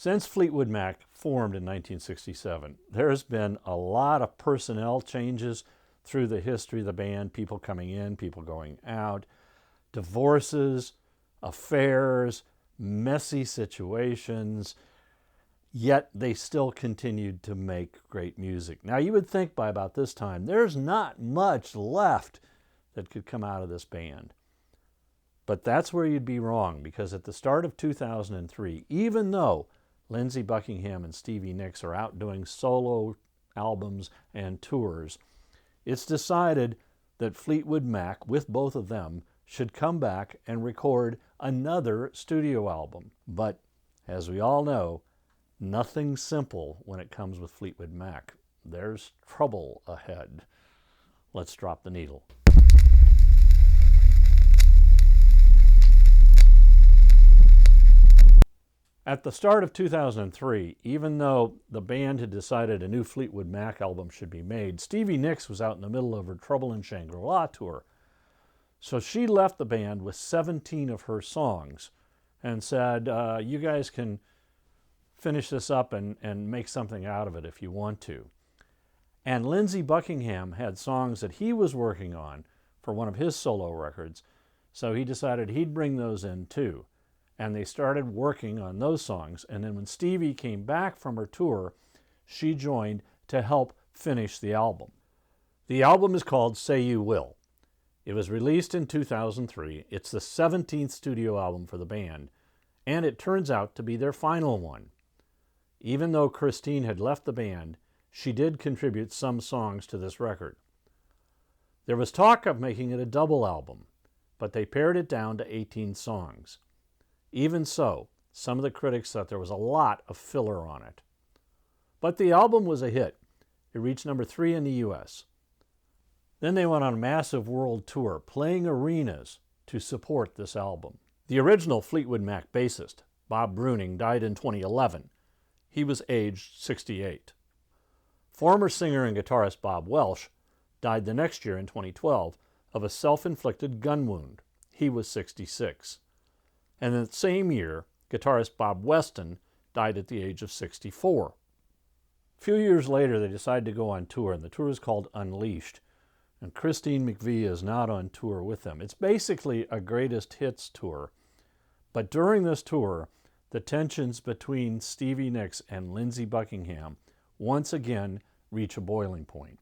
Since Fleetwood Mac formed in 1967, there's been a lot of personnel changes through the history of the band, people coming in, people going out, divorces, affairs, messy situations, yet they still continued to make great music. Now, you would think by about this time, there's not much left that could come out of this band. But that's where you'd be wrong, because at the start of 2003, even though Lindsey Buckingham and Stevie Nicks are out doing solo albums and tours, it's decided that Fleetwood Mac, with both of them, should come back and record another studio album. But as we all know, nothing's simple when it comes with Fleetwood Mac. There's trouble ahead. Let's drop the needle. At the start of 2003, even though the band had decided a new Fleetwood Mac album should be made, Stevie Nicks was out in the middle of her Trouble in Shangri-La tour. So she left the band with 17 of her songs and said, you guys can finish this up and make something out of it if you want to. And Lindsey Buckingham had songs that he was working on for one of his solo records, so he decided he'd bring those in too. And they started working on those songs. And then when Stevie came back from her tour, she joined to help finish the album. The album is called Say You Will. It was released in 2003. It's the 17th studio album for the band, and it turns out to be their final one. Even though Christine had left the band, she did contribute some songs to this record. There was talk of making it a double album, but they pared it down to 18 songs. Even so, some of the critics thought there was a lot of filler on it. But the album was a hit. It reached number 3 in the US. Then they went on a massive world tour, playing arenas to support this album. The original Fleetwood Mac bassist, Bob Bruning, died in 2011. He was aged 68. Former singer and guitarist Bob Welsh died the next year in 2012 of a self-inflicted gun wound. He was 66. And in the same year, guitarist Bob Weston died at the age of 64. A few years later, they decided to go on tour, and the tour is called Unleashed. And Christine McVie is not on tour with them. It's basically a greatest hits tour. But during this tour, the tensions between Stevie Nicks and Lindsey Buckingham once again reach a boiling point.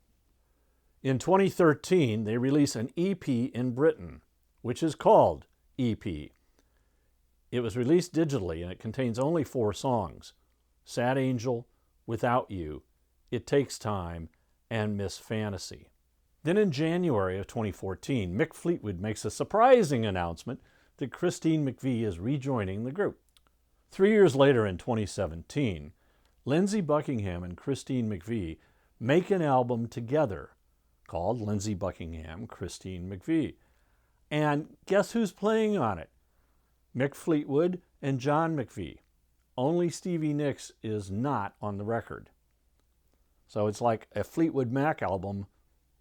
In 2013, they release an EP in Britain, which is called EP. It was released digitally, and it contains only 4 songs: Sad Angel, Without You, It Takes Time, and Miss Fantasy. Then in January of 2014, Mick Fleetwood makes a surprising announcement that Christine McVie is rejoining the group. 3 years later, in 2017, Lindsey Buckingham and Christine McVie make an album together called Lindsey Buckingham, Christine McVie. And guess who's playing on it? Mick Fleetwood and John McVie. Only Stevie Nicks is not on the record. So it's like a Fleetwood Mac album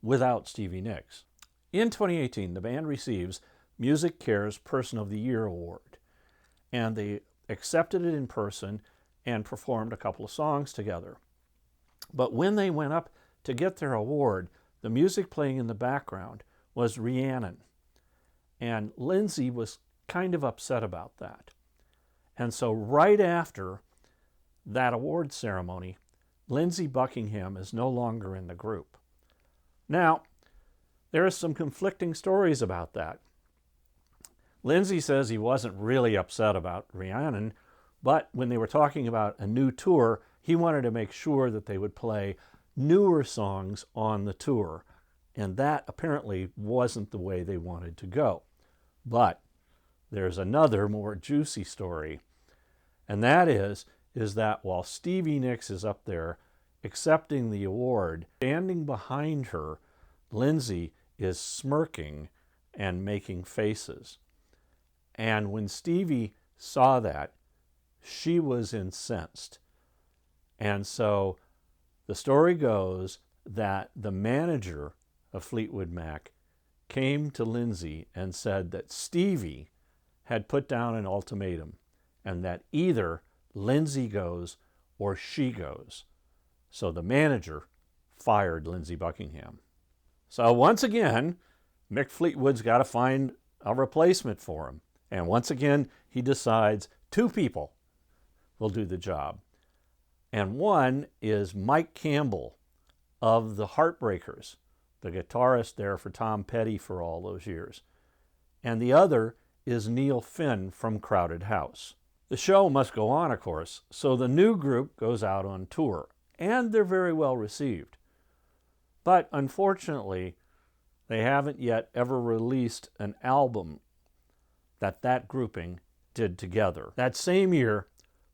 without Stevie Nicks. In 2018, the band receives Music Care's Person of the Year award, and they accepted it in person and performed a couple of songs together. But when they went up to get their award, the music playing in the background was Rhiannon, and Lindsey was kind of upset about that. And so right after that award ceremony, Lindsey Buckingham is no longer in the group. Now, there are some conflicting stories about that. Lindsey says he wasn't really upset about Rhiannon, but when they were talking about a new tour, he wanted to make sure that they would play newer songs on the tour, and that apparently wasn't the way they wanted to go. But there's another more juicy story, and that is that while Stevie Nicks is up there accepting the award, standing behind her, Lindsey is smirking and making faces. And when Stevie saw that, she was incensed. And so the story goes that the manager of Fleetwood Mac came to Lindsey and said that Stevie had put down an ultimatum, and that either Lindsay goes or she goes. So the manager fired Lindsey Buckingham. So once again, Mick Fleetwood's got to find a replacement for him. And once again, he decides two people will do the job. And one is Mike Campbell of the Heartbreakers, the guitarist there for Tom Petty for all those years. And the other is Neil Finn from Crowded House. The show must go on, of course, so the new group goes out on tour, and they're very well received. But unfortunately, they haven't yet ever released an album that grouping did together. That same year,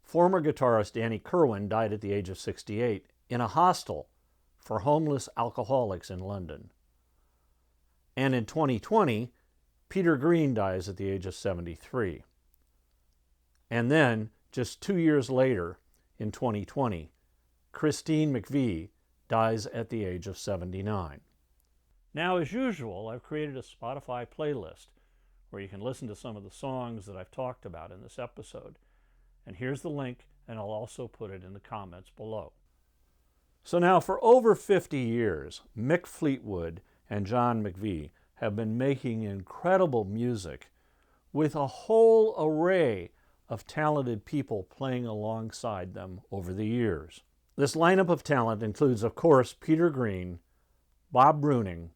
former guitarist Danny Kirwan died at the age of 68 in a hostel for homeless alcoholics in London. And in 2020, Peter Green dies at the age of 73. And then, just 2 years later, in 2020, Christine McVie dies at the age of 79. Now, as usual, I've created a Spotify playlist where you can listen to some of the songs that I've talked about in this episode. And here's the link, and I'll also put it in the comments below. So now, for over 50 years, Mick Fleetwood and John McVie have been making incredible music with a whole array of talented people playing alongside them over the years. This lineup of talent includes, of course, Peter Green, Bob Bruning,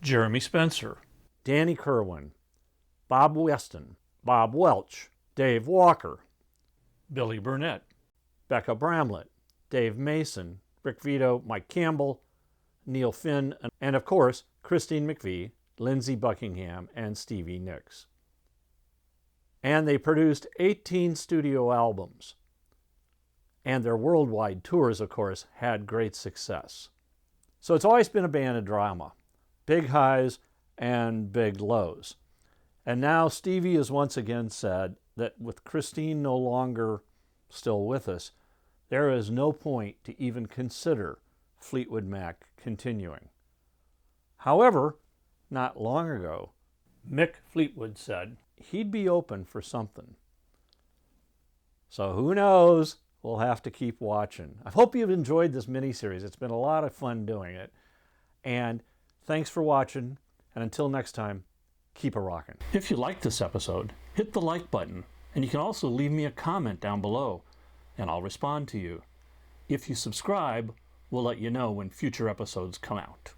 Jeremy Spencer, Danny Kirwan, Bob Weston, Bob Welch, Dave Walker, Billy Burnett, Becca Bramlett, Dave Mason, Rick Vito, Mike Campbell, Neil Finn, and of course, Christine McVie, Lindsey Buckingham, and Stevie Nicks. And they produced 18 studio albums. And their worldwide tours, of course, had great success. So it's always been a band of drama, big highs and big lows. And now Stevie has once again said that with Christine no longer still with us, there is no point to even consider Fleetwood Mac continuing. However, not long ago, Mick Fleetwood said he'd be open for something. So who knows? We'll have to keep watching. I hope you've enjoyed this mini-series. It's been a lot of fun doing it. And thanks for watching. And until next time, keep a rockin'. If you liked this episode, hit the like button. And you can also leave me a comment down below, and I'll respond to you. If you subscribe, we'll let you know when future episodes come out.